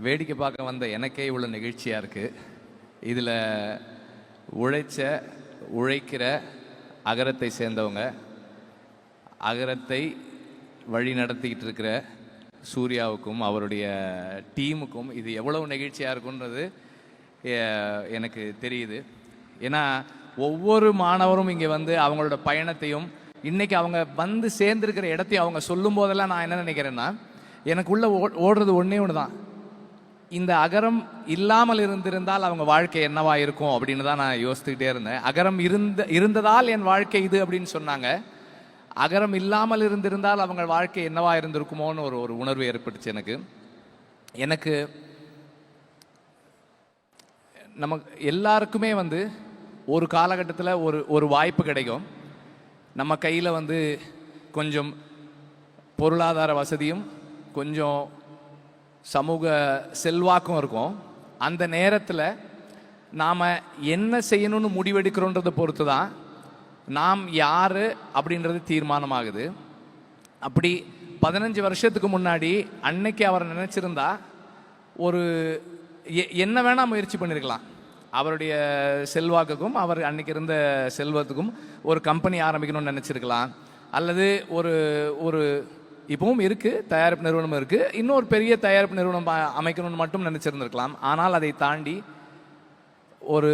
வேடிக்கை பார்க்க வந்த எனக்கே இவ்வளோ நெகிழ்ச்சியாக இருக்குது. இதில் உழைக்கிற அகரத்தை சேர்ந்தவங்க, அகரத்தை வழி நடத்திக்கிட்டு இருக்கிற சூர்யாவுக்கும் அவருடைய டீமுக்கும் இது எவ்வளவு நெகிழ்ச்சியாக இருக்குன்றது எனக்கு தெரியுது. ஏன்னா ஒவ்வொரு மாணவரும் இங்கே வந்து அவங்களோட பயணத்தையும் இன்னைக்கு அவங்க வந்து சேர்ந்துருக்கிற இடத்தையும் அவங்க சொல்லும் போதெல்லாம் நான் என்ன நினைக்கிறேன்னா, எனக்குள்ள ஓடுறது ஒன்றே ஒன்று தான், இந்த அகரம் இல்லாமல் இருந்திருந்தால் அவங்க வாழ்க்கை என்னவா இருக்கும் அப்படின்னு தான் நான் யோசித்துக்கிட்டே இருந்தேன். அகரம் இருந்ததால் என் வாழ்க்கை இது அப்படின்னு சொன்னாங்க. அகரம் இல்லாமல் இருந்திருந்தால் அவங்க வாழ்க்கை என்னவா இருந்திருக்குமோன்னு ஒரு உணர்வு ஏற்பட்டுச்சு எனக்கு. நமக்கு எல்லாருக்குமே வந்து ஒரு காலகட்டத்தில் ஒரு வாய்ப்பு கிடைக்கும். நம்ம கையில் வந்து கொஞ்சம் பொருளாதார வசதியும் கொஞ்சம் சமூக செல்வாக்கும் இருக்கும். அந்த நேரத்தில் நாம் என்ன செய்யணும்னு முடிவெடுக்கிறோன்றதை பொறுத்து தான் நாம் யார் அப்படின்றது தீர்மானமாகுது. அப்படி 15 வருஷத்துக்கு முன்னாடி அன்னைக்கு அவர் நினச்சிருந்தா என்ன வேணால் முயற்சி பண்ணியிருக்கலாம். அவருடைய செல்வாக்குக்கும் அவர் அன்னைக்கு இருந்த செல்வத்துக்கும் ஒரு கம்பெனி ஆரம்பிக்கணும்னு நினச்சிருக்கலாம். அல்லது ஒரு இப்பவும் இருக்குது, தயாரிப்பு நிறுவனம் இருக்குது, இன்னொரு பெரிய தயாரிப்பு நிறுவனம் அமைக்கணும்னு மட்டும் நினச்சிருந்துருக்கலாம். ஆனால் அதை தாண்டி ஒரு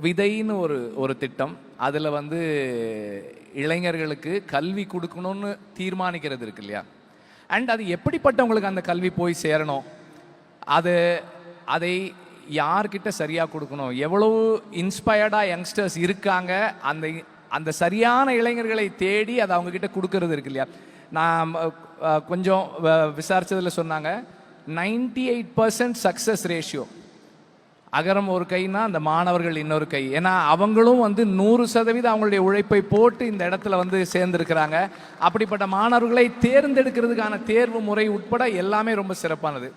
விதைன்னு ஒரு திட்டம், அதில் வந்து இளைஞர்களுக்கு கல்வி கொடுக்கணும்னு தீர்மானிக்கிறது இருக்கு இல்லையா. அண்ட் அது எப்படிப்பட்டவங்களுக்கு அந்த கல்வி போய் சேரணும், அதை யார்கிட்ட சரியாக கொடுக்கணும், எவ்வளவு இன்ஸ்பயர்டாக யங்ஸ்டர்ஸ் இருக்காங்க, அந்த சரியான இளைஞர்களை தேடி அதை அவங்கக்கிட்ட கொடுக்கறது இருக்கு இல்லையா. நான் கொஞ்சம் விசாரித்ததில் சொன்னாங்க 98% சக்ஸஸ் ரேஷியோ. அகரம் ஒரு கைனா அந்த மாணவர்கள் இன்னொரு கை. ஏன்னா அவங்களும் வந்து 100% அவங்களுடைய உழைப்பை போட்டு இந்த இடத்துல வந்து சேர்ந்துருக்கிறாங்க. அப்படிப்பட்ட மாணவர்களை தேர்ந்தெடுக்கிறதுக்கான தேர்வு முறை உட்பட எல்லாமே ரொம்ப சிறப்பானது.